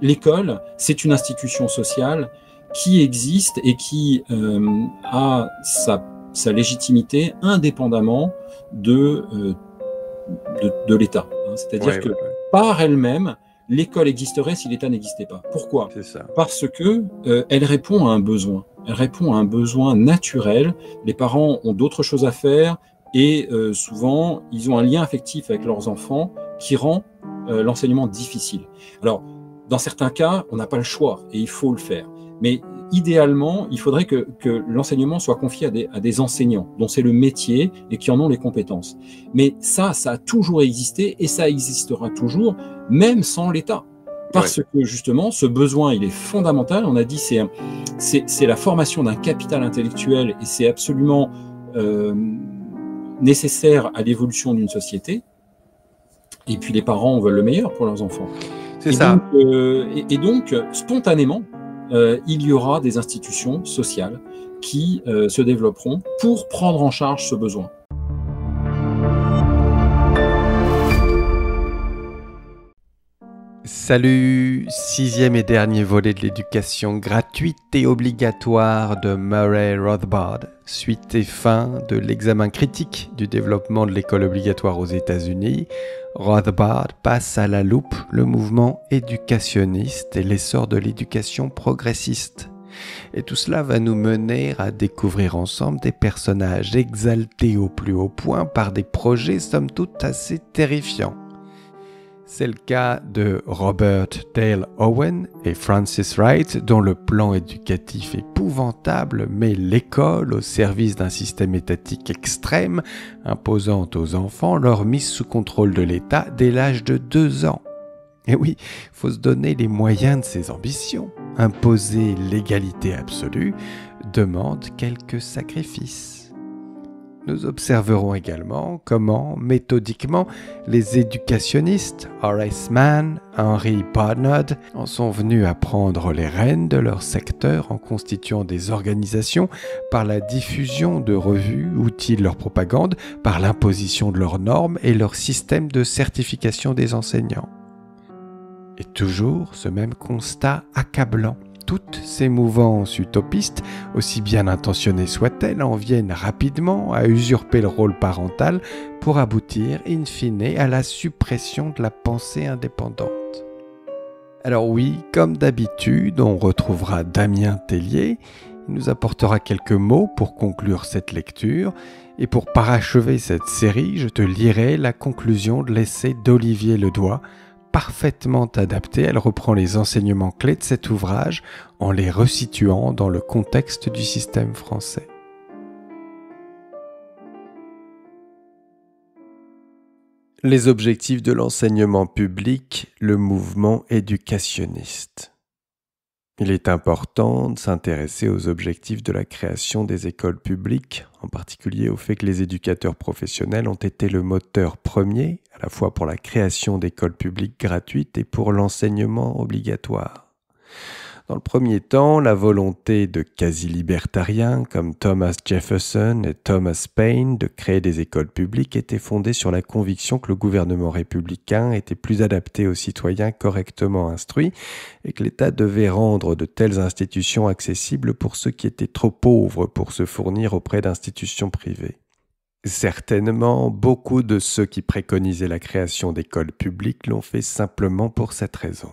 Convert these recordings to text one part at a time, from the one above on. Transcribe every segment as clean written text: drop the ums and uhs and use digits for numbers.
l'école, c'est une institution sociale qui existe et qui a sa légitimité indépendamment de l'État. C'est-à-dire que par elle-même, l'école existerait si l'État n'existait pas. Pourquoi ? C'est ça. Parce que elle répond à un besoin. Elle répond à un besoin naturel. Les parents ont d'autres choses à faire et souvent, ils ont un lien affectif avec leurs enfants qui rend l'enseignement difficile. Alors, dans certains cas, on n'a pas le choix et il faut le faire. Mais idéalement, il faudrait que l'enseignement soit confié à des enseignants dont c'est le métier et qui en ont les compétences. Mais ça a toujours existé et ça existera toujours, même sans l'État. Parce que justement, ce besoin, il est fondamental. On a dit c'est la formation d'un capital intellectuel et c'est absolument nécessaire à l'évolution d'une société. Et puis les parents veulent le meilleur pour leurs enfants. C'est ça. Donc, spontanément, il y aura des institutions sociales qui se développeront pour prendre en charge ce besoin. Salut, 6e et dernier volet de l'éducation gratuite et obligatoire de Murray Rothbard, suite et fin de l'examen critique du développement de l'école obligatoire aux États-Unis. Rothbard passe à la loupe le mouvement éducationniste et l'essor de l'éducation progressiste. Et tout cela va nous mener à découvrir ensemble des personnages exaltés au plus haut point par des projets somme toute assez terrifiants. C'est le cas de Robert Dale Owen et Francis Wright, dont le plan éducatif épouvantable met l'école au service d'un système étatique extrême, imposant aux enfants leur mise sous contrôle de l'État dès l'âge de 2 ans. Et oui, il faut se donner les moyens de ses ambitions. Imposer l'égalité absolue demande quelques sacrifices. Nous observerons également comment, méthodiquement, les éducationnistes Horace Mann, Henry Barnard en sont venus à prendre les rênes de leur secteur en constituant des organisations par la diffusion de revues, outils de leur propagande, par l'imposition de leurs normes et leur système de certification des enseignants. Et toujours ce même constat accablant. Toutes ces mouvances utopistes, aussi bien intentionnées soient-elles, en viennent rapidement à usurper le rôle parental pour aboutir, in fine, à la suppression de la pensée indépendante. Alors oui, comme d'habitude, on retrouvera Damien Tellier. Il nous apportera quelques mots pour conclure cette lecture. Et pour parachever cette série, je te lirai la conclusion de l'essai d'Olivier Ledoy, parfaitement adaptée. Elle reprend les enseignements clés de cet ouvrage en les resituant dans le contexte du système français. Les objectifs de l'enseignement public, le mouvement éducationniste. Il est important de s'intéresser aux objectifs de la création des écoles publiques, en particulier au fait que les éducateurs professionnels ont été le moteur premier, à la fois pour la création d'écoles publiques gratuites et pour l'enseignement obligatoire. Dans le premier temps, la volonté de quasi-libertariens comme Thomas Jefferson et Thomas Paine de créer des écoles publiques était fondée sur la conviction que le gouvernement républicain était plus adapté aux citoyens correctement instruits et que l'État devait rendre de telles institutions accessibles pour ceux qui étaient trop pauvres pour se fournir auprès d'institutions privées. Certainement, beaucoup de ceux qui préconisaient la création d'écoles publiques l'ont fait simplement pour cette raison.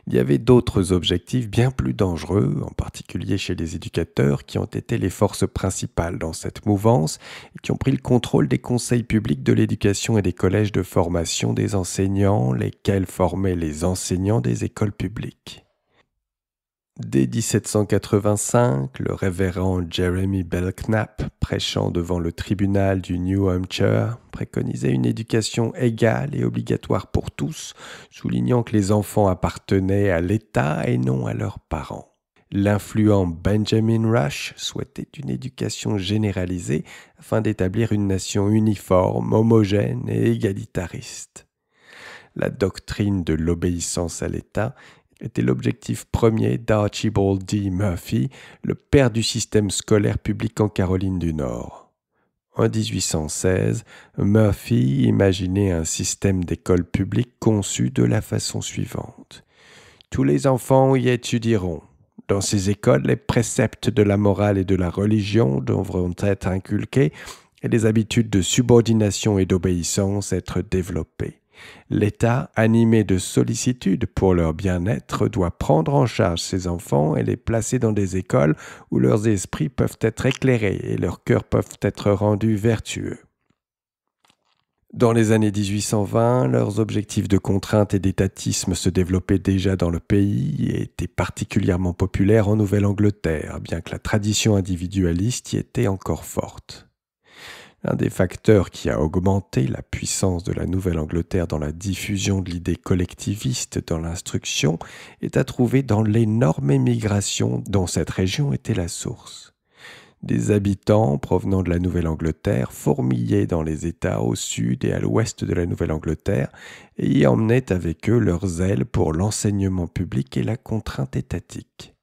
Il y avait d'autres objectifs bien plus dangereux, en particulier chez les éducateurs, qui ont été les forces principales dans cette mouvance et qui ont pris le contrôle des conseils publics de l'éducation et des collèges de formation des enseignants, lesquels formaient les enseignants des écoles publiques. Dès 1785, le révérend Jeremy Belknap, prêchant devant le tribunal du New Hampshire, préconisait une éducation égale et obligatoire pour tous, soulignant que les enfants appartenaient à l'État et non à leurs parents. L'influent Benjamin Rush souhaitait une éducation généralisée afin d'établir une nation uniforme, homogène et égalitariste. La doctrine de l'obéissance à l'État était l'objectif premier d'Archibald D. Murphy, le père du système scolaire public en Caroline du Nord. En 1816, Murphy imaginait un système d'école publique conçu de la façon suivante. Tous les enfants y étudieront. Dans ces écoles, les préceptes de la morale et de la religion devront être inculqués et les habitudes de subordination et d'obéissance être développées. L'État, animé de sollicitude pour leur bien-être, doit prendre en charge ces enfants et les placer dans des écoles où leurs esprits peuvent être éclairés et leurs cœurs peuvent être rendus vertueux. Dans les années 1820, leurs objectifs de contrainte et d'étatisme se développaient déjà dans le pays et étaient particulièrement populaires en Nouvelle-Angleterre, bien que la tradition individualiste y était encore forte. L'un des facteurs qui a augmenté la puissance de la Nouvelle-Angleterre dans la diffusion de l'idée collectiviste dans l'instruction est à trouver dans l'énorme émigration dont cette région était la source. Des habitants provenant de la Nouvelle-Angleterre fourmillaient dans les États au sud et à l'ouest de la Nouvelle-Angleterre et y emmenaient avec eux leur zèle pour l'enseignement public et la contrainte étatique.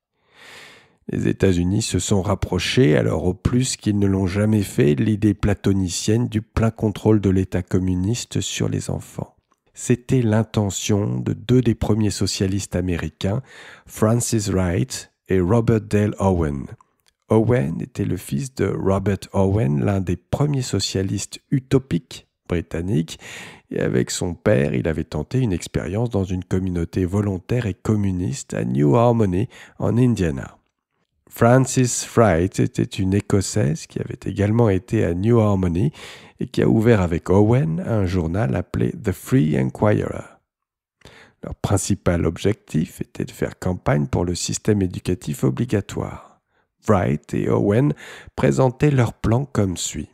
Les États-Unis se sont rapprochés, alors au plus qu'ils ne l'ont jamais fait, de l'idée platonicienne du plein contrôle de l'État communiste sur les enfants. C'était l'intention de deux des premiers socialistes américains, Francis Wright et Robert Dale Owen. Owen était le fils de Robert Owen, l'un des premiers socialistes utopiques britanniques, et avec son père, il avait tenté une expérience dans une communauté volontaire et communiste à New Harmony, en Indiana. Frances Wright était une Écossaise qui avait également été à New Harmony et qui a ouvert avec Owen un journal appelé The Free Enquirer. Leur principal objectif était de faire campagne pour le système éducatif obligatoire. Wright et Owen présentaient leur plan comme suit.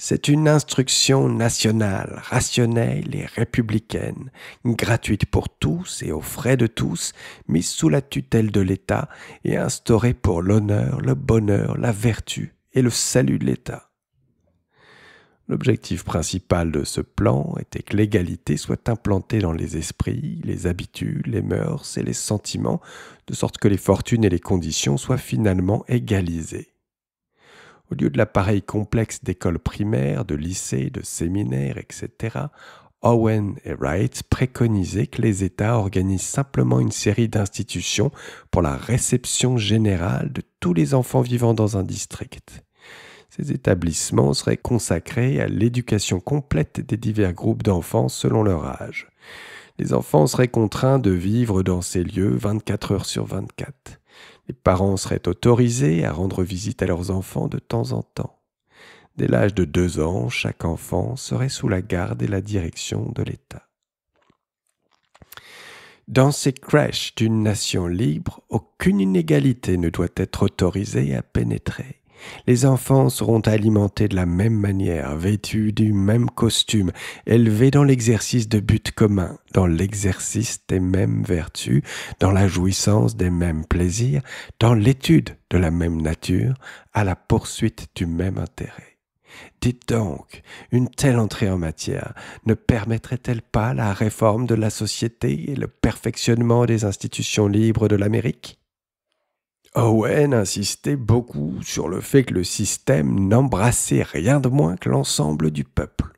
C'est une instruction nationale, rationnelle et républicaine, gratuite pour tous et aux frais de tous, mise sous la tutelle de l'État et instaurée pour l'honneur, le bonheur, la vertu et le salut de l'État. L'objectif principal de ce plan était que l'égalité soit implantée dans les esprits, les habitudes, les mœurs et les sentiments, de sorte que les fortunes et les conditions soient finalement égalisées. Au lieu de l'appareil complexe d'écoles primaires, de lycées, de séminaires, etc., Owen et Wright préconisaient que les États organisent simplement une série d'institutions pour la réception générale de tous les enfants vivant dans un district. Ces établissements seraient consacrés à l'éducation complète des divers groupes d'enfants selon leur âge. Les enfants seraient contraints de vivre dans ces lieux 24 heures sur 24. Les parents seraient autorisés à rendre visite à leurs enfants de temps en temps. Dès l'âge de 2 ans, chaque enfant serait sous la garde et la direction de l'État. Dans ces crèches d'une nation libre, aucune inégalité ne doit être autorisée à pénétrer. Les enfants seront alimentés de la même manière, vêtus du même costume, élevés dans l'exercice de buts communs, dans l'exercice des mêmes vertus, dans la jouissance des mêmes plaisirs, dans l'étude de la même nature, à la poursuite du même intérêt. Dites donc, une telle entrée en matière ne permettrait-elle pas la réforme de la société et le perfectionnement des institutions libres de l'Amérique ? Owen insistait beaucoup sur le fait que le système n'embrassait rien de moins que l'ensemble du peuple.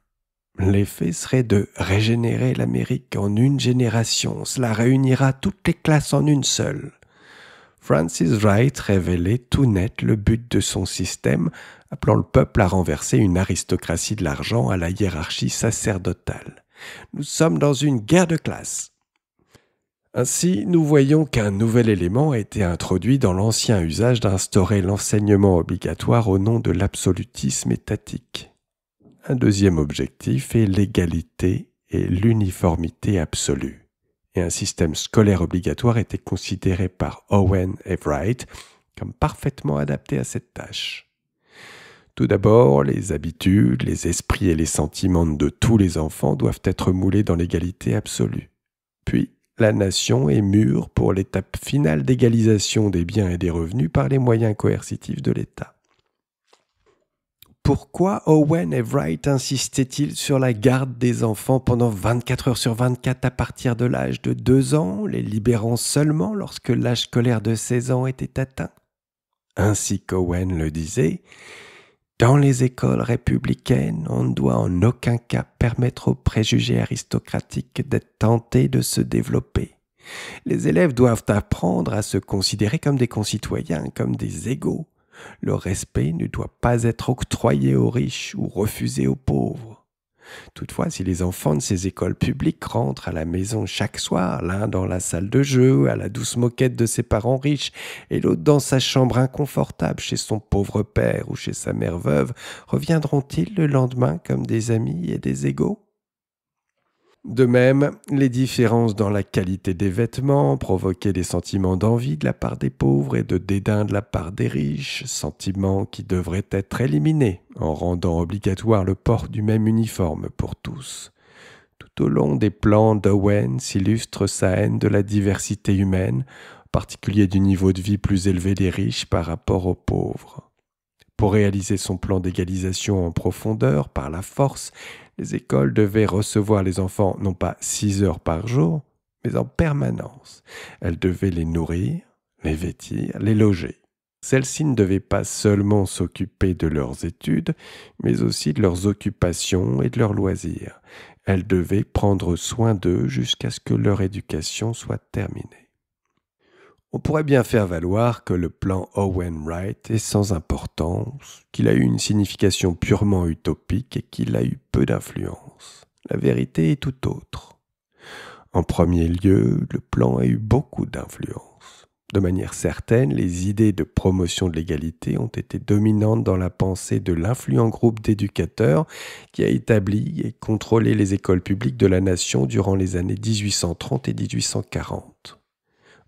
L'effet serait de régénérer l'Amérique en une génération. Cela réunira toutes les classes en une seule. Francis Wright révélait tout net le but de son système, appelant le peuple à renverser une aristocratie de l'argent à la hiérarchie sacerdotale. Nous sommes dans une guerre de classes. Ainsi, nous voyons qu'un nouvel élément a été introduit dans l'ancien usage d'instaurer l'enseignement obligatoire au nom de l'absolutisme étatique. Un deuxième objectif est l'égalité et l'uniformité absolue. Et un système scolaire obligatoire était considéré par Owen et Wright comme parfaitement adapté à cette tâche. Tout d'abord, les habitudes, les esprits et les sentiments de tous les enfants doivent être moulés dans l'égalité absolue. Puis, la nation est mûre pour l'étape finale d'égalisation des biens et des revenus par les moyens coercitifs de l'État. Pourquoi Owen et Wright insistaient-ils sur la garde des enfants pendant 24 heures sur 24 à partir de l'âge de 2 ans, les libérant seulement lorsque l'âge scolaire de 16 ans était atteint ? Ainsi qu'Owen le disait, dans les écoles républicaines, on ne doit en aucun cas permettre aux préjugés aristocratiques d'être tentés de se développer. Les élèves doivent apprendre à se considérer comme des concitoyens, comme des égaux. Le respect ne doit pas être octroyé aux riches ou refusé aux pauvres. Toutefois, si les enfants de ces écoles publiques rentrent à la maison chaque soir, l'un dans la salle de jeu, à la douce moquette de ses parents riches, et l'autre dans sa chambre inconfortable chez son pauvre père ou chez sa mère veuve, reviendront-ils le lendemain comme des amis et des égaux ? De même, les différences dans la qualité des vêtements provoquaient des sentiments d'envie de la part des pauvres et de dédain de la part des riches, sentiments qui devraient être éliminés en rendant obligatoire le port du même uniforme pour tous. Tout au long des plans d'Owen s'illustre sa haine de la diversité humaine, en particulier du niveau de vie plus élevé des riches par rapport aux pauvres. Pour réaliser son plan d'égalisation en profondeur par la force, les écoles devaient recevoir les enfants non pas 6 heures par jour, mais en permanence. Elles devaient les nourrir, les vêtir, les loger. Celles-ci ne devaient pas seulement s'occuper de leurs études, mais aussi de leurs occupations et de leurs loisirs. Elles devaient prendre soin d'eux jusqu'à ce que leur éducation soit terminée. On pourrait bien faire valoir que le plan Owen-Wright est sans importance, qu'il a eu une signification purement utopique et qu'il a eu peu d'influence. La vérité est tout autre. En premier lieu, le plan a eu beaucoup d'influence. De manière certaine, les idées de promotion de l'égalité ont été dominantes dans la pensée de l'influent groupe d'éducateurs qui a établi et contrôlé les écoles publiques de la nation durant les années 1830 et 1840.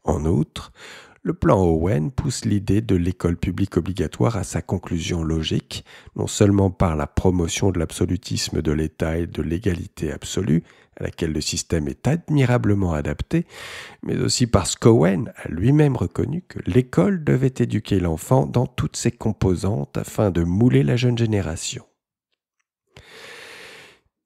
En outre, le plan Owen pousse l'idée de l'école publique obligatoire à sa conclusion logique, non seulement par la promotion de l'absolutisme de l'État et de l'égalité absolue, à laquelle le système est admirablement adapté, mais aussi parce qu'Owen a lui-même reconnu que l'école devait éduquer l'enfant dans toutes ses composantes afin de mouler la jeune génération.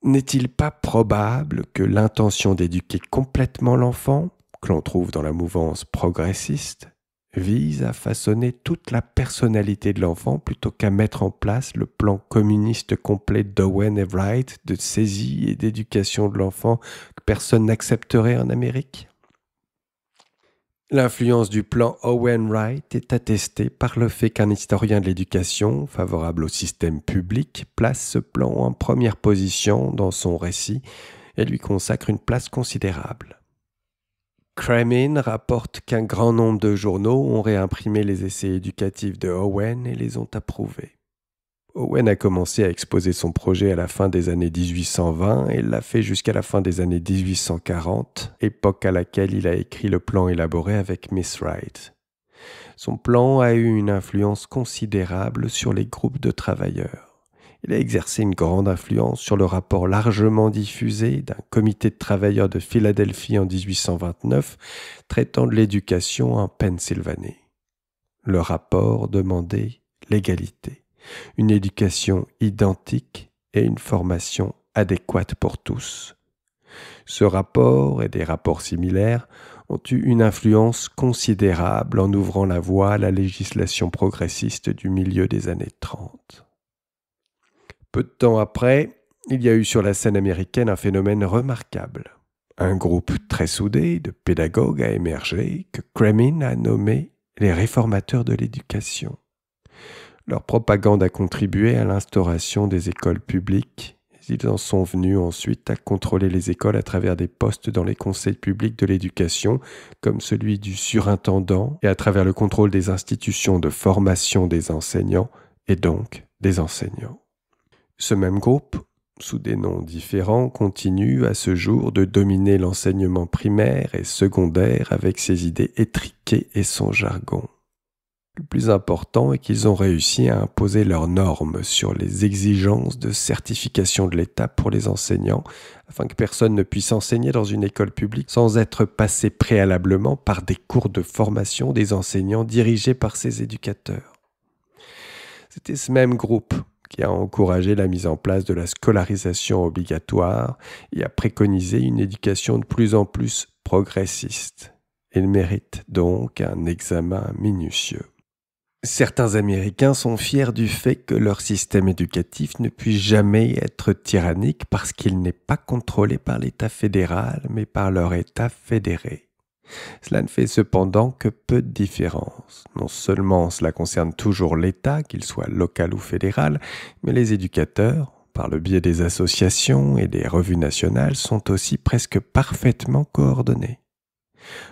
N'est-il pas probable que l'intention d'éduquer complètement l'enfant, que l'on trouve dans la mouvance progressiste, vise à façonner toute la personnalité de l'enfant plutôt qu'à mettre en place le plan communiste complet d'Owen et Wright de saisie et d'éducation de l'enfant que personne n'accepterait en Amérique ? L'influence du plan Owen-Wright est attestée par le fait qu'un historien de l'éducation, favorable au système public, place ce plan en première position dans son récit et lui consacre une place considérable. Cramin rapporte qu'un grand nombre de journaux ont réimprimé les essais éducatifs de Owen et les ont approuvés. Owen a commencé à exposer son projet à la fin des années 1820 et l'a fait jusqu'à la fin des années 1840, époque à laquelle il a écrit le plan élaboré avec Miss Wright. Son plan a eu une influence considérable sur les groupes de travailleurs. Il a exercé une grande influence sur le rapport largement diffusé d'un comité de travailleurs de Philadelphie en 1829 traitant de l'éducation en Pennsylvanie. Le rapport demandait l'égalité, une éducation identique et une formation adéquate pour tous. Ce rapport et des rapports similaires ont eu une influence considérable en ouvrant la voie à la législation progressiste du milieu des années 30. Peu de temps après, il y a eu sur la scène américaine un phénomène remarquable. Un groupe très soudé de pédagogues a émergé que Cramin a nommé les réformateurs de l'éducation. Leur propagande a contribué à l'instauration des écoles publiques. Ils en sont venus ensuite à contrôler les écoles à travers des postes dans les conseils publics de l'éducation, comme celui du surintendant, et à travers le contrôle des institutions de formation des enseignants, et donc des enseignants. Ce même groupe, sous des noms différents, continue à ce jour de dominer l'enseignement primaire et secondaire avec ses idées étriquées et son jargon. Le plus important est qu'ils ont réussi à imposer leurs normes sur les exigences de certification de l'État pour les enseignants, afin que personne ne puisse enseigner dans une école publique sans être passé préalablement par des cours de formation des enseignants dirigés par ses éducateurs. C'était ce même groupe qui a encouragé la mise en place de la scolarisation obligatoire et a préconisé une éducation de plus en plus progressiste. Il mérite donc un examen minutieux. Certains Américains sont fiers du fait que leur système éducatif ne puisse jamais être tyrannique parce qu'il n'est pas contrôlé par l'État fédéral, mais par leur État fédéré. Cela ne fait cependant que peu de différence. Non seulement cela concerne toujours l'État, qu'il soit local ou fédéral, mais les éducateurs, par le biais des associations et des revues nationales, sont aussi presque parfaitement coordonnés.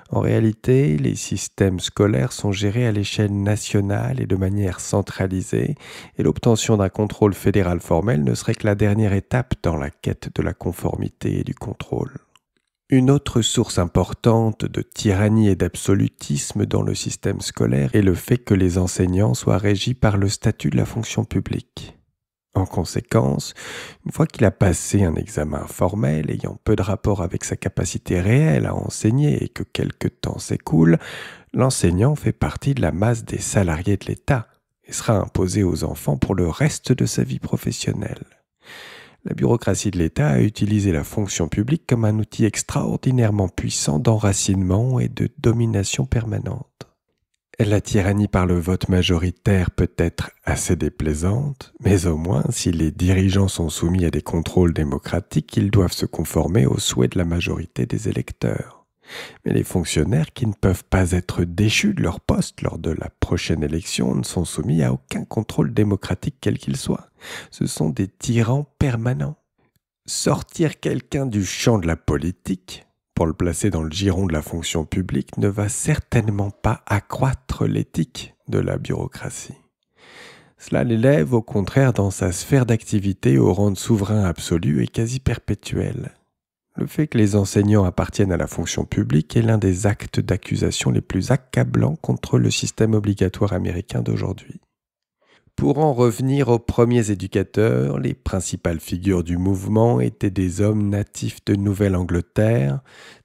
En réalité, les systèmes scolaires sont gérés à l'échelle nationale et de manière centralisée, et l'obtention d'un contrôle fédéral formel ne serait que la dernière étape dans la quête de la conformité et du contrôle. Une autre source importante de tyrannie et d'absolutisme dans le système scolaire est le fait que les enseignants soient régis par le statut de la fonction publique. En conséquence, une fois qu'il a passé un examen formel ayant peu de rapport avec sa capacité réelle à enseigner et que quelque temps s'écoule, l'enseignant fait partie de la masse des salariés de l'État et sera imposé aux enfants pour le reste de sa vie professionnelle. La bureaucratie de l'État a utilisé la fonction publique comme un outil extraordinairement puissant d'enracinement et de domination permanente. La tyrannie par le vote majoritaire peut être assez déplaisante, mais au moins, si les dirigeants sont soumis à des contrôles démocratiques, ils doivent se conformer aux souhaits de la majorité des électeurs. Mais les fonctionnaires qui ne peuvent pas être déchus de leur poste lors de la prochaine élection ne sont soumis à aucun contrôle démocratique quel qu'il soit. Ce sont des tyrans permanents. Sortir quelqu'un du champ de la politique pour le placer dans le giron de la fonction publique ne va certainement pas accroître l'éthique de la bureaucratie. Cela l'élève au contraire dans sa sphère d'activité au rang de souverain absolu et quasi perpétuel. Le fait que les enseignants appartiennent à la fonction publique est l'un des actes d'accusation les plus accablants contre le système obligatoire américain d'aujourd'hui. Pour en revenir aux premiers éducateurs, les principales figures du mouvement étaient des hommes natifs de Nouvelle-Angleterre,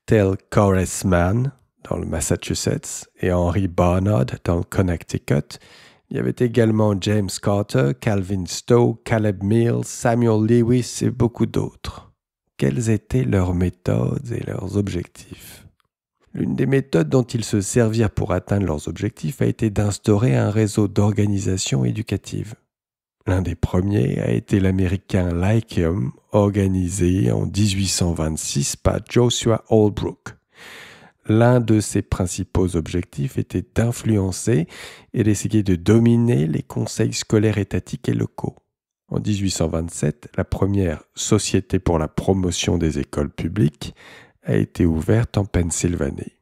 tels Horace Mann, dans le Massachusetts, et Henry Barnard, dans le Connecticut. Il y avait également James Carter, Calvin Stowe, Caleb Mills, Samuel Lewis et beaucoup d'autres. Quelles étaient leurs méthodes et leurs objectifs ? L'une des méthodes dont ils se servirent pour atteindre leurs objectifs a été d'instaurer un réseau d'organisations éducatives. L'un des premiers a été l'américain Lyceum, organisé en 1826 par Joshua Holbrook. L'un de ses principaux objectifs était d'influencer et d'essayer de dominer les conseils scolaires étatiques et locaux. En 1827, la première Société pour la promotion des écoles publiques a été ouverte en Pennsylvanie.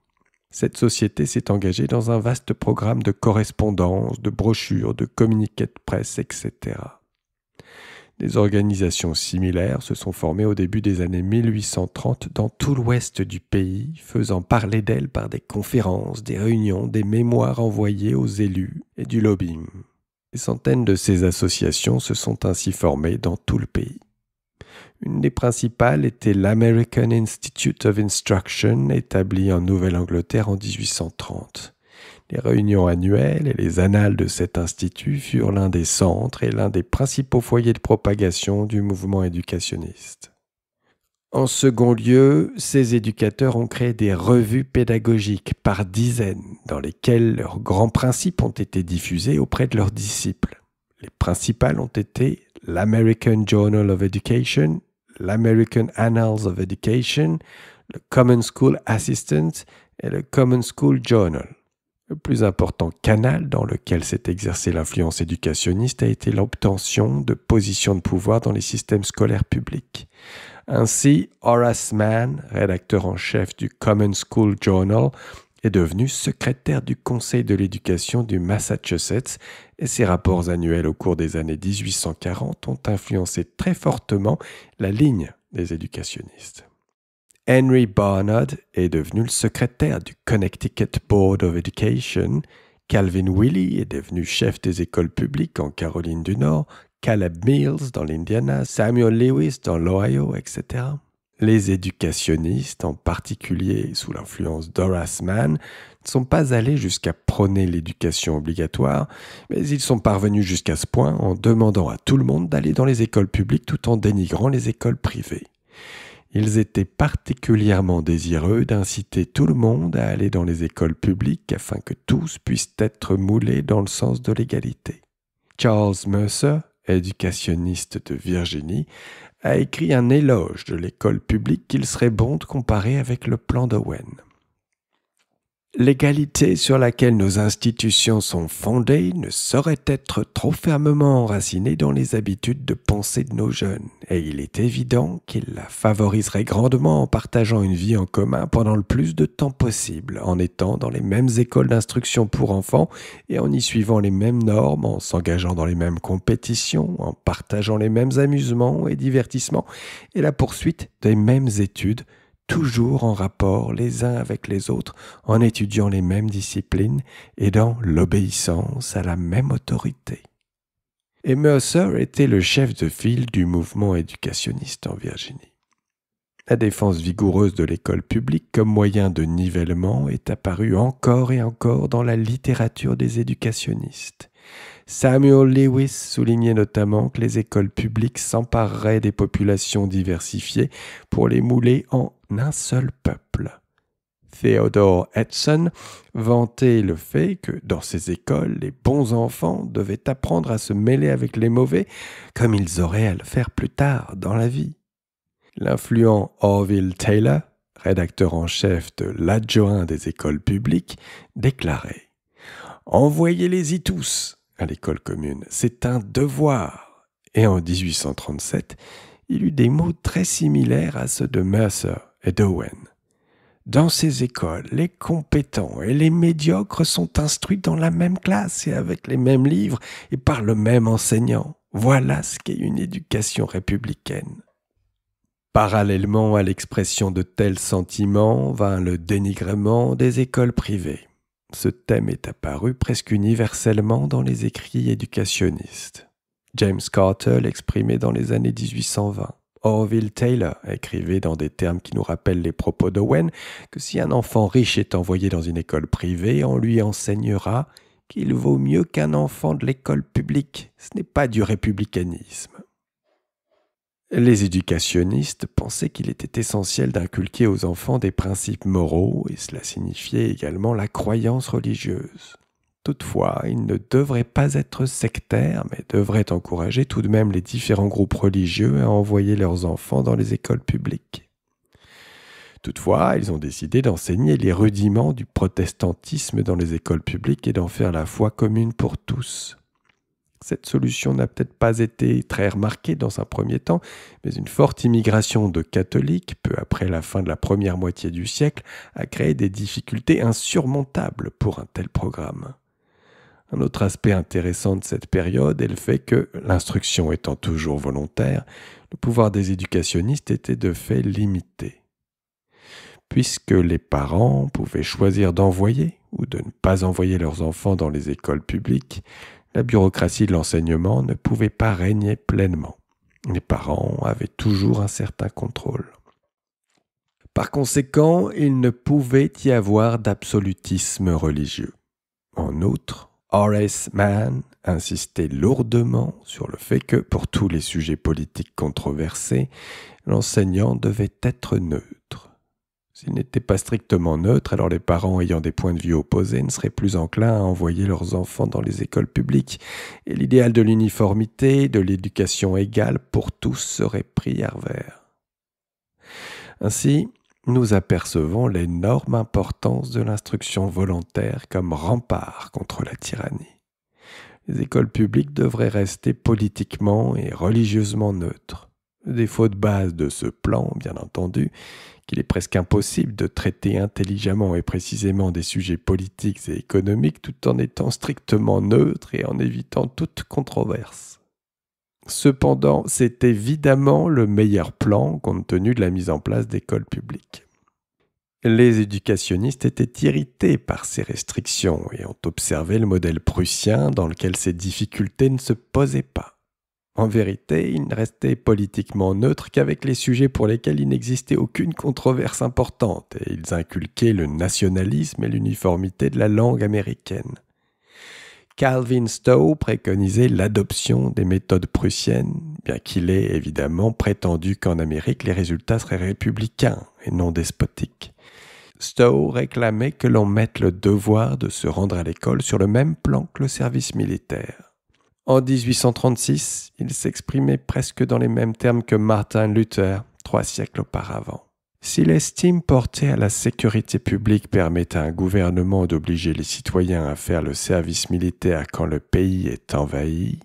Cette société s'est engagée dans un vaste programme de correspondance, de brochures, de communiqués de presse, etc. Des organisations similaires se sont formées au début des années 1830 dans tout l'ouest du pays, faisant parler d'elles par des conférences, des réunions, des mémoires envoyés aux élus et du lobbying. Des centaines de ces associations se sont ainsi formées dans tout le pays. Une des principales était l'American Institute of Instruction, établie en Nouvelle-Angleterre en 1830. Les réunions annuelles et les annales de cet institut furent l'un des centres et l'un des principaux foyers de propagation du mouvement éducationniste. En second lieu, ces éducateurs ont créé des revues pédagogiques par dizaines, dans lesquelles leurs grands principes ont été diffusés auprès de leurs disciples. Les principales ont été l'American Journal of Education, l'American Annals of Education, le Common School Assistant et le Common School Journal. Le plus important canal dans lequel s'est exercée l'influence éducationniste a été l'obtention de positions de pouvoir dans les systèmes scolaires publics. Ainsi, Horace Mann, rédacteur en chef du Common School Journal, est devenu secrétaire du Conseil de l'éducation du Massachusetts et ses rapports annuels au cours des années 1840 ont influencé très fortement la ligne des éducationnistes. Henry Barnard est devenu le secrétaire du Connecticut Board of Education, Calvin Willey est devenu chef des écoles publiques en Caroline du Nord, Caleb Mills dans l'Indiana, Samuel Lewis dans l'Ohio, etc. Les éducationnistes, en particulier sous l'influence d'Horace Mann, ne sont pas allés jusqu'à prôner l'éducation obligatoire, mais ils sont parvenus jusqu'à ce point en demandant à tout le monde d'aller dans les écoles publiques tout en dénigrant les écoles privées. Ils étaient particulièrement désireux d'inciter tout le monde à aller dans les écoles publiques afin que tous puissent être moulés dans le sens de l'égalité. Charles Mercer, éducationniste de Virginie, a écrit un éloge de l'école publique qu'il serait bon de comparer avec le plan d'Owen. L'égalité sur laquelle nos institutions sont fondées ne saurait être trop fermement enracinée dans les habitudes de pensée de nos jeunes, et il est évident qu'ils la favoriseraient grandement en partageant une vie en commun pendant le plus de temps possible, en étant dans les mêmes écoles d'instruction pour enfants et en y suivant les mêmes normes, en s'engageant dans les mêmes compétitions, en partageant les mêmes amusements et divertissements, et la poursuite des mêmes études, toujours en rapport les uns avec les autres, en étudiant les mêmes disciplines et dans l'obéissance à la même autorité. Et Mercer était le chef de file du mouvement éducationniste en Virginie. La défense vigoureuse de l'école publique comme moyen de nivellement est apparue encore et encore dans la littérature des éducationnistes. Samuel Lewis soulignait notamment que les écoles publiques s'empareraient des populations diversifiées pour les mouler en un seul peuple. Theodore Edson vantait le fait que, dans ces écoles, les bons enfants devaient apprendre à se mêler avec les mauvais, comme ils auraient à le faire plus tard dans la vie. L'influent Orville Taylor, rédacteur en chef de l'Adjoint des écoles publiques, déclarait « Envoyez-les-y tous !» à l'école commune, c'est un devoir. Et en 1837, il eut des mots très similaires à ceux de Mercer et d'Owen. Dans ces écoles, les compétents et les médiocres sont instruits dans la même classe et avec les mêmes livres et par le même enseignant. Voilà ce qu'est une éducation républicaine. Parallèlement à l'expression de tels sentiments vint le dénigrement des écoles privées. Ce thème est apparu presque universellement dans les écrits éducationnistes. James Carter l'exprimait dans les années 1820. Orville Taylor écrivait dans des termes qui nous rappellent les propos d'Owen que si un enfant riche est envoyé dans une école privée, on lui enseignera qu'il vaut mieux qu'un enfant de l'école publique. Ce n'est pas du républicanisme. Les éducationnistes pensaient qu'il était essentiel d'inculquer aux enfants des principes moraux, et cela signifiait également la croyance religieuse. Toutefois, ils ne devraient pas être sectaires, mais devraient encourager tout de même les différents groupes religieux à envoyer leurs enfants dans les écoles publiques. Toutefois, ils ont décidé d'enseigner les rudiments du protestantisme dans les écoles publiques et d'en faire la foi commune pour tous. Cette solution n'a peut-être pas été très remarquée dans un premier temps, mais une forte immigration de catholiques, peu après la fin de la première moitié du siècle, a créé des difficultés insurmontables pour un tel programme. Un autre aspect intéressant de cette période est le fait que, l'instruction étant toujours volontaire, le pouvoir des éducationnistes était de fait limité. Puisque les parents pouvaient choisir d'envoyer ou de ne pas envoyer leurs enfants dans les écoles publiques, la bureaucratie de l'enseignement ne pouvait pas régner pleinement. Les parents avaient toujours un certain contrôle. Par conséquent, il ne pouvait y avoir d'absolutisme religieux. En outre, Horace Mann insistait lourdement sur le fait que, pour tous les sujets politiques controversés, l'enseignant devait être neutre. S'il n'était pas strictement neutre, alors les parents ayant des points de vue opposés ne seraient plus enclins à envoyer leurs enfants dans les écoles publiques, et l'idéal de l'uniformité, de l'éducation égale pour tous serait pris à revers. Ainsi, nous apercevons l'énorme importance de l'instruction volontaire comme rempart contre la tyrannie. Les écoles publiques devraient rester politiquement et religieusement neutres. Le défaut de base de ce plan, bien entendu, qu'il est presque impossible de traiter intelligemment et précisément des sujets politiques et économiques tout en étant strictement neutre et en évitant toute controverse. Cependant, c'est évidemment le meilleur plan compte tenu de la mise en place d'écoles publiques. Les éducationnistes étaient irrités par ces restrictions et ont observé le modèle prussien dans lequel ces difficultés ne se posaient pas. En vérité, ils ne restaient politiquement neutres qu'avec les sujets pour lesquels il n'existait aucune controverse importante, et ils inculquaient le nationalisme et l'uniformité de la langue américaine. Calvin Stowe préconisait l'adoption des méthodes prussiennes, bien qu'il ait évidemment prétendu qu'en Amérique les résultats seraient républicains et non despotiques. Stowe réclamait que l'on mette le devoir de se rendre à l'école sur le même plan que le service militaire. En 1836, il s'exprimait presque dans les mêmes termes que Martin Luther, 3 siècles auparavant. Si l'estime portée à la sécurité publique permet à un gouvernement d'obliger les citoyens à faire le service militaire quand le pays est envahi,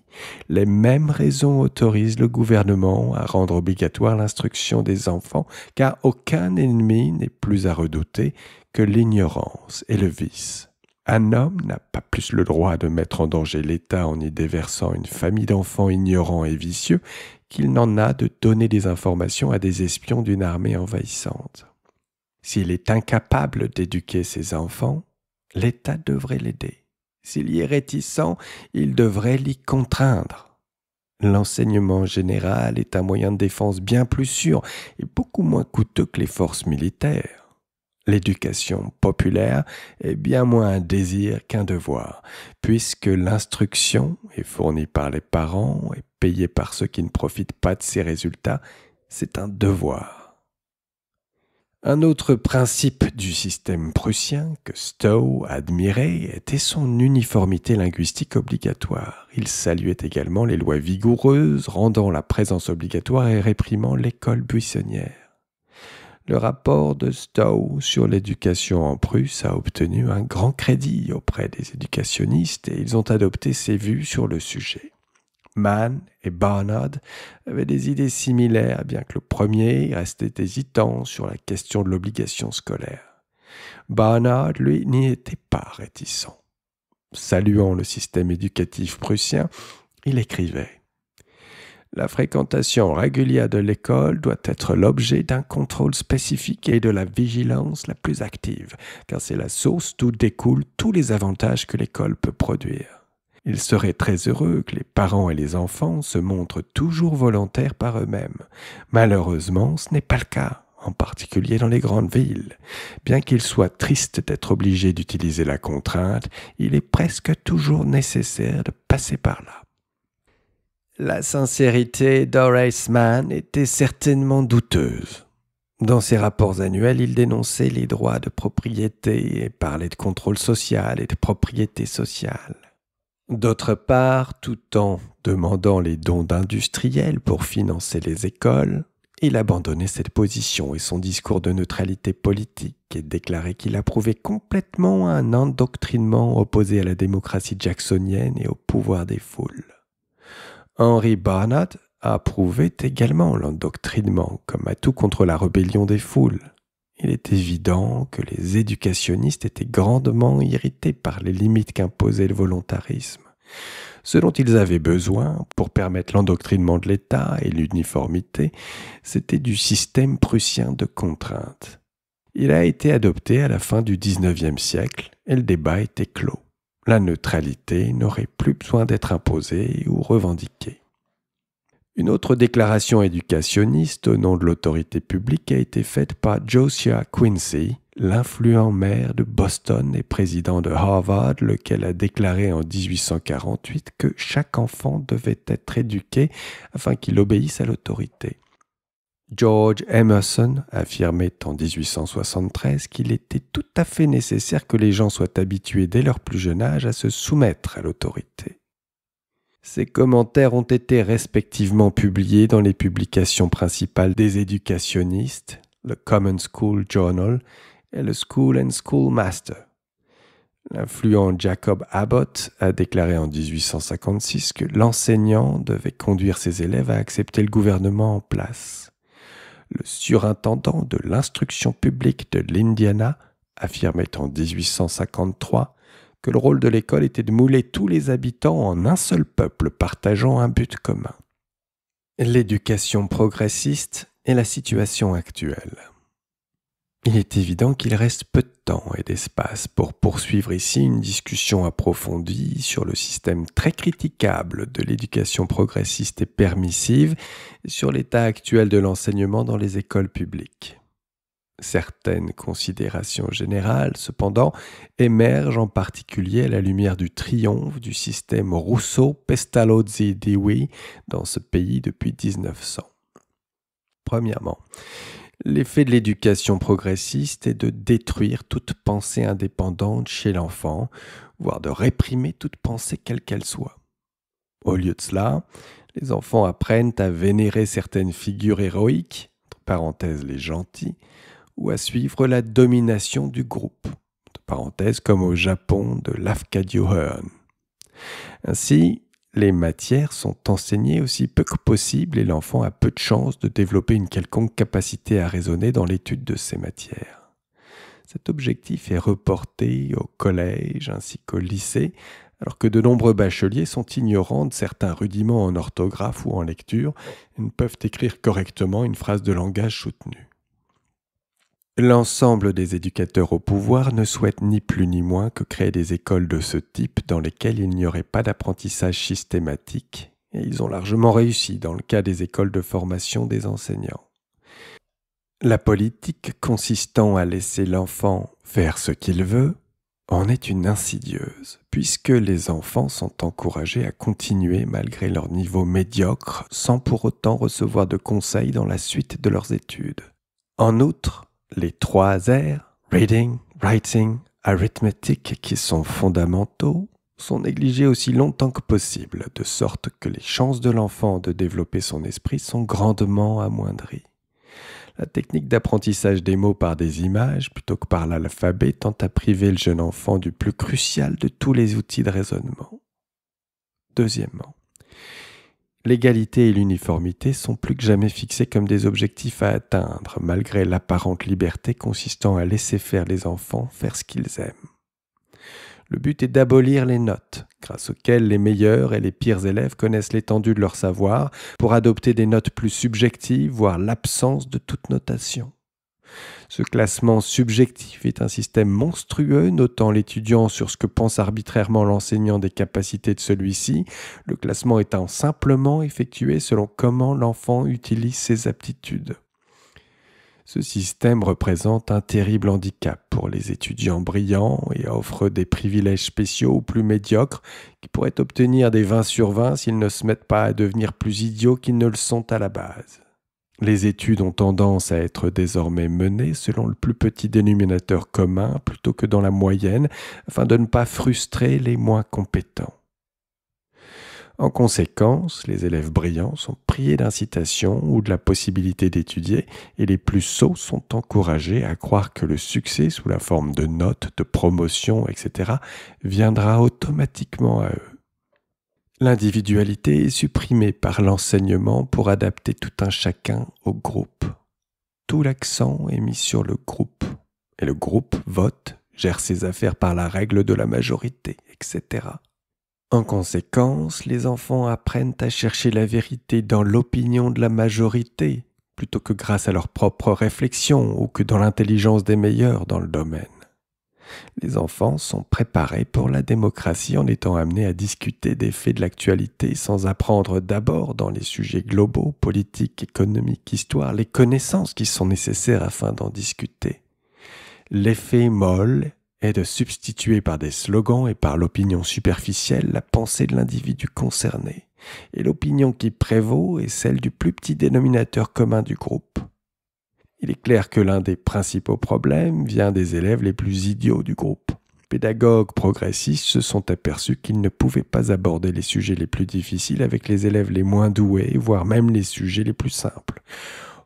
les mêmes raisons autorisent le gouvernement à rendre obligatoire l'instruction des enfants, car aucun ennemi n'est plus à redouter que l'ignorance et le vice. Un homme n'a pas plus le droit de mettre en danger l'État en y déversant une famille d'enfants ignorants et vicieux qu'il n'en a de donner des informations à des espions d'une armée envahissante. S'il est incapable d'éduquer ses enfants, l'État devrait l'aider. S'il y est réticent, il devrait l'y contraindre. L'enseignement général est un moyen de défense bien plus sûr et beaucoup moins coûteux que les forces militaires. L'éducation populaire est bien moins un désir qu'un devoir, puisque l'instruction est fournie par les parents et payée par ceux qui ne profitent pas de ses résultats, c'est un devoir. Un autre principe du système prussien que Stowe admirait était son uniformité linguistique obligatoire. Il saluait également les lois vigoureuses rendant la présence obligatoire et réprimant l'école buissonnière. Le rapport de Stowe sur l'éducation en Prusse a obtenu un grand crédit auprès des éducationnistes et ils ont adopté ses vues sur le sujet. Mann et Barnard avaient des idées similaires, bien que le premier restait hésitant sur la question de l'obligation scolaire. Barnard, lui, n'y était pas réticent. Saluant le système éducatif prussien, il écrivait: la fréquentation régulière de l'école doit être l'objet d'un contrôle spécifique et de la vigilance la plus active, car c'est la source d'où découlent tous les avantages que l'école peut produire. Il serait très heureux que les parents et les enfants se montrent toujours volontaires par eux-mêmes. Malheureusement, ce n'est pas le cas, en particulier dans les grandes villes. Bien qu'il soit triste d'être obligé d'utiliser la contrainte, il est presque toujours nécessaire de passer par là. La sincérité d'Horace Mann était certainement douteuse. Dans ses rapports annuels, il dénonçait les droits de propriété et parlait de contrôle social et de propriété sociale. D'autre part, tout en demandant les dons d'industriels pour financer les écoles, il abandonnait cette position et son discours de neutralité politique et déclarait qu'il approuvait complètement un endoctrinement opposé à la démocratie jacksonienne et au pouvoir des foules. Henry Barnard approuvait également l'endoctrinement comme atout contre la rébellion des foules. Il est évident que les éducationnistes étaient grandement irrités par les limites qu'imposait le volontarisme. Ce dont ils avaient besoin pour permettre l'endoctrinement de l'État et l'uniformité, c'était du système prussien de contrainte. Il a été adopté à la fin du XIXe siècle et le débat était clos. La neutralité n'aurait plus besoin d'être imposée ou revendiquée. Une autre déclaration éducationniste au nom de l'autorité publique a été faite par Josiah Quincy, l'influent maire de Boston et président de Harvard, lequel a déclaré en 1848 que chaque enfant devait être éduqué afin qu'il obéisse à l'autorité. George Emerson affirmait en 1873 qu'il était tout à fait nécessaire que les gens soient habitués dès leur plus jeune âge à se soumettre à l'autorité. Ces commentaires ont été respectivement publiés dans les publications principales des éducationnistes, le Common School Journal et le School and Schoolmaster. L'influent Jacob Abbott a déclaré en 1856 que l'enseignant devait conduire ses élèves à accepter le gouvernement en place. Le surintendant de l'instruction publique de l'Indiana affirmait en 1853 que le rôle de l'école était de mouler tous les habitants en un seul peuple partageant un but commun. L'éducation progressiste est la situation actuelle. Il est évident qu'il reste peu de temps et d'espace pour poursuivre ici une discussion approfondie sur le système très critiquable de l'éducation progressiste et permissive et sur l'état actuel de l'enseignement dans les écoles publiques. Certaines considérations générales, cependant, émergent en particulier à la lumière du triomphe du système Rousseau-Pestalozzi-Dewey dans ce pays depuis 1900. Premièrement, l'effet de l'éducation progressiste est de détruire toute pensée indépendante chez l'enfant, voire de réprimer toute pensée quelle qu'elle soit. Au lieu de cela, les enfants apprennent à vénérer certaines figures héroïques, parenthèse les gentils, ou à suivre la domination du groupe, parenthèse comme au Japon de Lafcadio Hearn. Ainsi, les matières sont enseignées aussi peu que possible et l'enfant a peu de chances de développer une quelconque capacité à raisonner dans l'étude de ces matières. Cet objectif est reporté au collège ainsi qu'au lycée, alors que de nombreux bacheliers sont ignorants de certains rudiments en orthographe ou en lecture et ne peuvent écrire correctement une phrase de langage soutenue. L'ensemble des éducateurs au pouvoir ne souhaitent ni plus ni moins que créer des écoles de ce type dans lesquelles il n'y aurait pas d'apprentissage systématique, et ils ont largement réussi dans le cas des écoles de formation des enseignants. La politique consistant à laisser l'enfant faire ce qu'il veut en est une insidieuse, puisque les enfants sont encouragés à continuer malgré leur niveau médiocre sans pour autant recevoir de conseils dans la suite de leurs études. En outre, les 3 R, reading, writing, arithmetic, qui sont fondamentaux, sont négligés aussi longtemps que possible, de sorte que les chances de l'enfant de développer son esprit sont grandement amoindries. La technique d'apprentissage des mots par des images, plutôt que par l'alphabet, tend à priver le jeune enfant du plus crucial de tous les outils de raisonnement. Deuxièmement, l'égalité et l'uniformité sont plus que jamais fixés comme des objectifs à atteindre, malgré l'apparente liberté consistant à laisser faire les enfants faire ce qu'ils aiment. Le but est d'abolir les notes, grâce auxquelles les meilleurs et les pires élèves connaissent l'étendue de leur savoir, pour adopter des notes plus subjectives, voire l'absence de toute notation. Ce classement subjectif est un système monstrueux, notant l'étudiant sur ce que pense arbitrairement l'enseignant des capacités de celui-ci, le classement étant simplement effectué selon comment l'enfant utilise ses aptitudes. Ce système représente un terrible handicap pour les étudiants brillants et offre des privilèges spéciaux aux plus médiocres qui pourraient obtenir des 20 sur 20 s'ils ne se mettent pas à devenir plus idiots qu'ils ne le sont à la base. Les études ont tendance à être désormais menées selon le plus petit dénominateur commun plutôt que dans la moyenne, afin de ne pas frustrer les moins compétents. En conséquence, les élèves brillants sont priés d'incitation ou de la possibilité d'étudier et les plus sots sont encouragés à croire que le succès sous la forme de notes, de promotions, etc. viendra automatiquement à eux. L'individualité est supprimée par l'enseignement pour adapter tout un chacun au groupe. Tout l'accent est mis sur le groupe, et le groupe vote, gère ses affaires par la règle de la majorité, etc. En conséquence, les enfants apprennent à chercher la vérité dans l'opinion de la majorité, plutôt que grâce à leurs propres réflexions ou que dans l'intelligence des meilleurs dans le domaine. Les enfants sont préparés pour la démocratie en étant amenés à discuter des faits de l'actualité sans apprendre d'abord dans les sujets globaux, politiques, économiques, histoire, les connaissances qui sont nécessaires afin d'en discuter. L'effet molle est de substituer par des slogans et par l'opinion superficielle la pensée de l'individu concerné. Et l'opinion qui prévaut est celle du plus petit dénominateur commun du groupe. Il est clair que l'un des principaux problèmes vient des élèves les plus idiots du groupe. Les pédagogues progressistes se sont aperçus qu'ils ne pouvaient pas aborder les sujets les plus difficiles avec les élèves les moins doués, voire même les sujets les plus simples.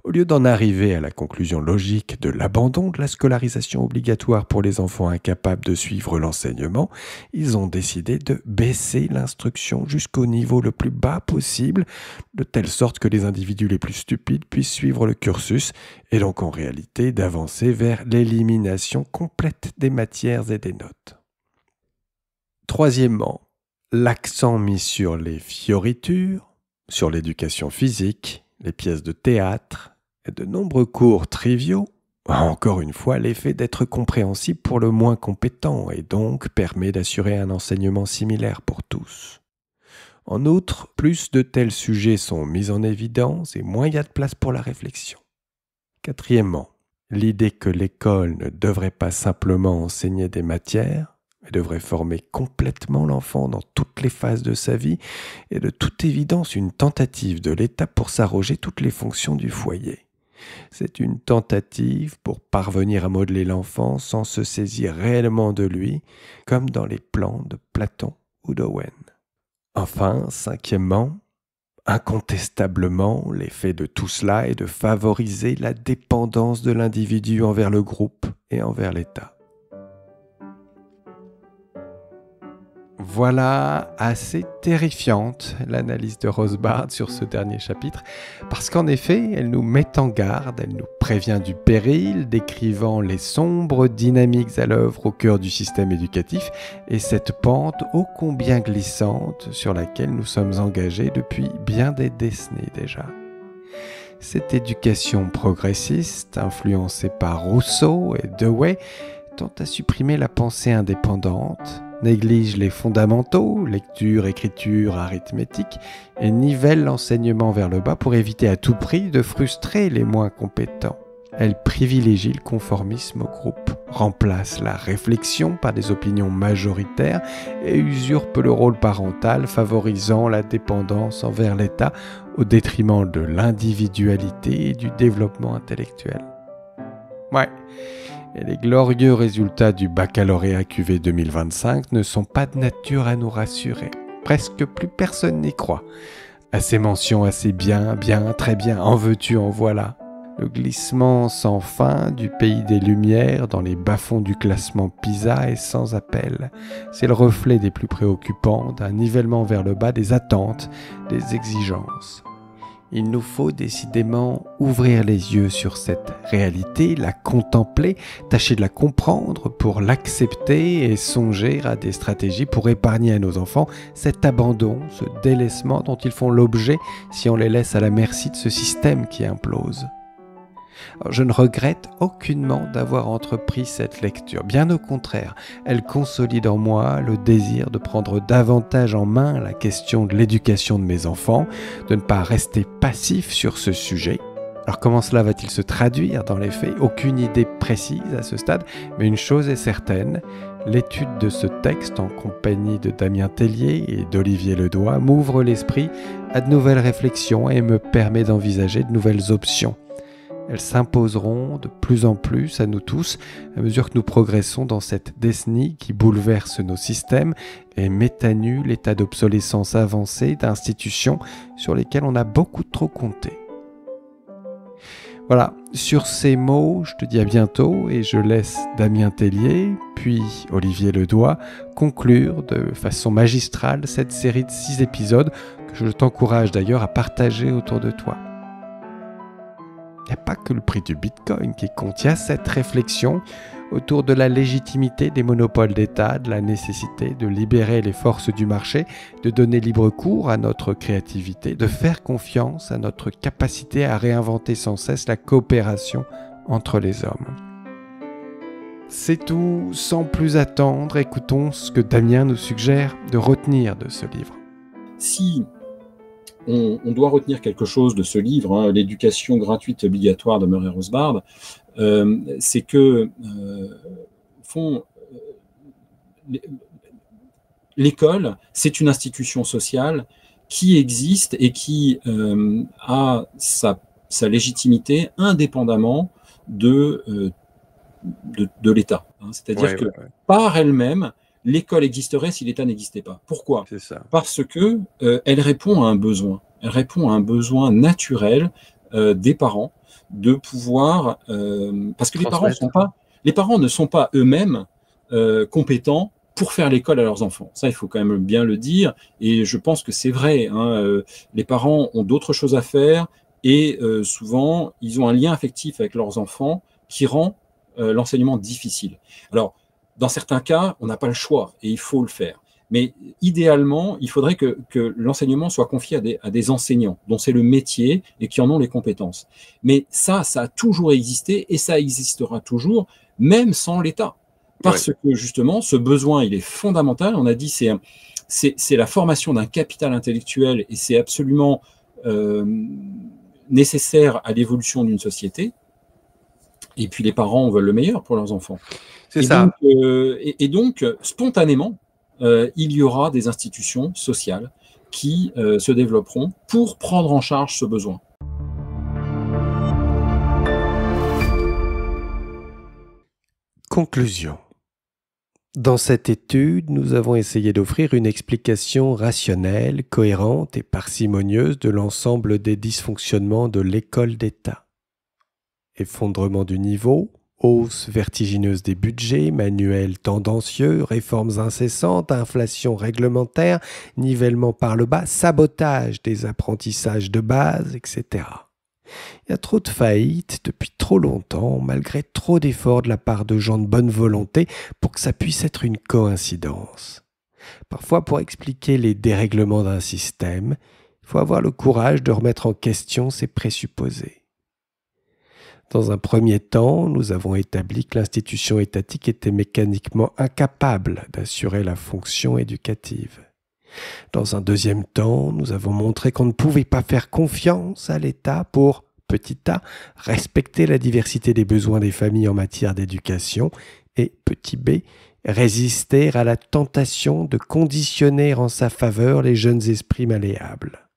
Au lieu d'en arriver à la conclusion logique de l'abandon de la scolarisation obligatoire pour les enfants incapables de suivre l'enseignement, ils ont décidé de baisser l'instruction jusqu'au niveau le plus bas possible, de telle sorte que les individus les plus stupides puissent suivre le cursus, et donc en réalité d'avancer vers l'élimination complète des matières et des notes. Troisièmement, l'accent mis sur les fioritures, sur l'éducation physique, les pièces de théâtre et de nombreux cours triviaux a encore une fois l'effet d'être compréhensible pour le moins compétent et donc permet d'assurer un enseignement similaire pour tous. En outre, plus de tels sujets sont mis en évidence et moins il y a de place pour la réflexion. Quatrièmement, l'idée que l'école ne devrait pas simplement enseigner des matières, mais devrait former complètement l'enfant dans toutes les phases de sa vie est de toute évidence une tentative de l'État pour s'arroger toutes les fonctions du foyer. C'est une tentative pour parvenir à modeler l'enfant sans se saisir réellement de lui, comme dans les plans de Platon ou d'Owen. Enfin, cinquièmement, Incontestablement, l'effet de tout cela est de favoriser la dépendance de l'individu envers le groupe et envers l'État. Voilà assez terrifiante l'analyse de Rothbard sur ce dernier chapitre, parce qu'en effet, elle nous met en garde, elle nous prévient du péril, décrivant les sombres dynamiques à l'œuvre au cœur du système éducatif et cette pente ô combien glissante sur laquelle nous sommes engagés depuis bien des décennies déjà. Cette éducation progressiste, influencée par Rousseau et Dewey, tend à supprimer la pensée indépendante, néglige les fondamentaux, lecture, écriture, arithmétique, et nivelle l'enseignement vers le bas pour éviter à tout prix de frustrer les moins compétents. Elle privilégie le conformisme au groupe, remplace la réflexion par des opinions majoritaires et usurpe le rôle parental, favorisant la dépendance envers l'État au détriment de l'individualité et du développement intellectuel. Ouais. Et les glorieux résultats du baccalauréat QV 2025 ne sont pas de nature à nous rassurer. Presque plus personne n'y croit. À ces mentions assez bien, bien, très bien, en veux-tu, en voilà. Le glissement sans fin du pays des Lumières dans les bas-fonds du classement PISA est sans appel. C'est le reflet des plus préoccupants d'un nivellement vers le bas des attentes, des exigences. Il nous faut décidément ouvrir les yeux sur cette réalité, la contempler, tâcher de la comprendre pour l'accepter et songer à des stratégies pour épargner à nos enfants cet abandon, ce délaissement dont ils font l'objet si on les laisse à la merci de ce système qui implose. Alors, je ne regrette aucunement d'avoir entrepris cette lecture. Bien au contraire, elle consolide en moi le désir de prendre davantage en main la question de l'éducation de mes enfants, de ne pas rester passif sur ce sujet. Alors comment cela va-t-il se traduire dans les faits ? Aucune idée précise à ce stade, mais une chose est certaine, l'étude de ce texte en compagnie de Damien Tellier et d'Olivier Ledoy m'ouvre l'esprit à de nouvelles réflexions et me permet d'envisager de nouvelles options. Elles s'imposeront de plus en plus à nous tous à mesure que nous progressons dans cette décennie qui bouleverse nos systèmes et met à nu l'état d'obsolescence avancée d'institutions sur lesquelles on a beaucoup trop compté. Voilà, sur ces mots, je te dis à bientôt et je laisse Damien Tellier, puis Olivier Ledoy, conclure de façon magistrale cette série de 6 épisodes que je t'encourage d'ailleurs à partager autour de toi. Il n'y a pas que le prix du Bitcoin qui compte, il y a cette réflexion autour de la légitimité des monopoles d'État, de la nécessité de libérer les forces du marché, de donner libre cours à notre créativité, de faire confiance à notre capacité à réinventer sans cesse la coopération entre les hommes. C'est tout, sans plus attendre, écoutons ce que Damien nous suggère de retenir de ce livre. Si on doit retenir quelque chose de ce livre, l'éducation gratuite obligatoire de Murray Rothbard, c'est que l'école, c'est une institution sociale qui existe et qui a sa légitimité indépendamment de l'État. C'est-à-dire que par elle-même, l'école existerait si l'État n'existait pas. Pourquoi ? C'est ça. Parce que elle répond à un besoin. Elle répond à un besoin naturel des parents de pouvoir, parce que les parents ne sont pas eux-mêmes compétents pour faire l'école à leurs enfants. Ça, il faut quand même bien le dire. Et je pense que c'est vrai. Les parents ont d'autres choses à faire et souvent, ils ont un lien affectif avec leurs enfants qui rend l'enseignement difficile. Alors, dans certains cas, on n'a pas le choix et il faut le faire. Mais idéalement, il faudrait que l'enseignement soit confié à des enseignants dont c'est le métier et qui en ont les compétences. Mais ça a toujours existé et ça existera toujours, même sans l'État. Parce que justement, ce besoin, il est fondamental. On a dit c'est la formation d'un capital intellectuel et c'est absolument nécessaire à l'évolution d'une société. Et puis les parents veulent le meilleur pour leurs enfants. C'est ça. Donc, spontanément, il y aura des institutions sociales qui se développeront pour prendre en charge ce besoin. Conclusion. Dans cette étude, nous avons essayé d'offrir une explication rationnelle, cohérente et parcimonieuse de l'ensemble des dysfonctionnements de l'école d'État. Effondrement du niveau, hausse vertigineuse des budgets, manuels tendancieux, réformes incessantes, inflation réglementaire, nivellement par le bas, sabotage des apprentissages de base, etc. Il y a trop de faillites depuis trop longtemps, malgré trop d'efforts de la part de gens de bonne volonté pour que ça puisse être une coïncidence. Parfois, pour expliquer les dérèglements d'un système, il faut avoir le courage de remettre en question ses présupposés. Dans un premier temps, nous avons établi que l'institution étatique était mécaniquement incapable d'assurer la fonction éducative. Dans un deuxième temps, nous avons montré qu'on ne pouvait pas faire confiance à l'État pour, petit a, respecter la diversité des besoins des familles en matière d'éducation et, petit b, résister à la tentation de conditionner en sa faveur les jeunes esprits malléables.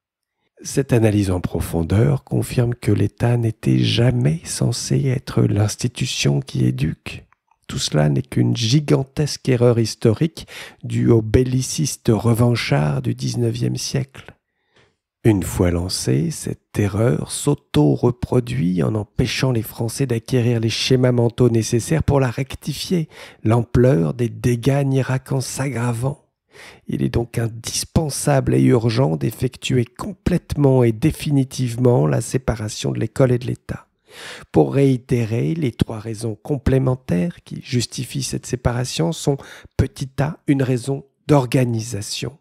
Cette analyse en profondeur confirme que l'État n'était jamais censé être l'institution qui éduque. Tout cela n'est qu'une gigantesque erreur historique due aux bellicistes revanchards du XIXe siècle. Une fois lancée, cette erreur s'auto-reproduit en empêchant les Français d'acquérir les schémas mentaux nécessaires pour la rectifier. L'ampleur des dégâts n'ira qu'en s'aggravant. Il est donc indispensable et urgent d'effectuer complètement et définitivement la séparation de l'école et de l'État. Pour réitérer, les 3 raisons complémentaires qui justifient cette séparation sont, petit a, une raison d'organisation.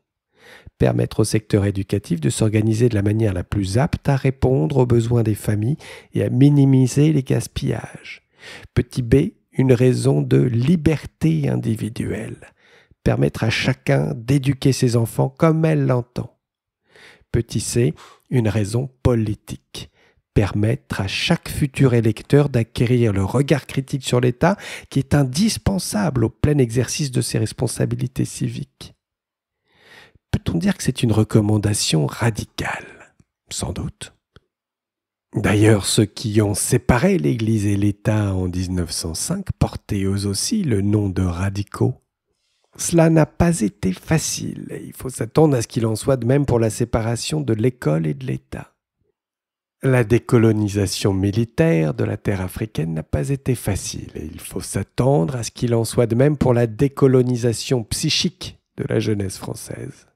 Permettre au secteur éducatif de s'organiser de la manière la plus apte à répondre aux besoins des familles et à minimiser les gaspillages. Petit b, une raison de liberté individuelle. Permettre à chacun d'éduquer ses enfants comme elle l'entend. Petit c, une raison politique. Permettre à chaque futur électeur d'acquérir le regard critique sur l'État qui est indispensable au plein exercice de ses responsabilités civiques. Peut-on dire que c'est une recommandation radicale ? Sans doute. D'ailleurs, ceux qui ont séparé l'Église et l'État en 1905 portaient eux aussi le nom de radicaux. Cela n'a pas été facile, et il faut s'attendre à ce qu'il en soit de même pour la séparation de l'école et de l'État. La décolonisation militaire de la terre africaine n'a pas été facile, et il faut s'attendre à ce qu'il en soit de même pour la décolonisation psychique de la jeunesse française.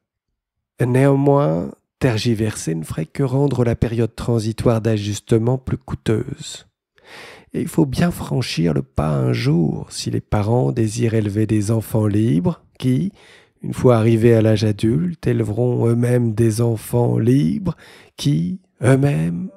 Néanmoins, tergiverser ne ferait que rendre la période transitoire d'ajustement plus coûteuse. Et il faut bien franchir le pas un jour si les parents désirent élever des enfants libres qui, une fois arrivés à l'âge adulte, élèveront eux-mêmes des enfants libres qui, eux-mêmes,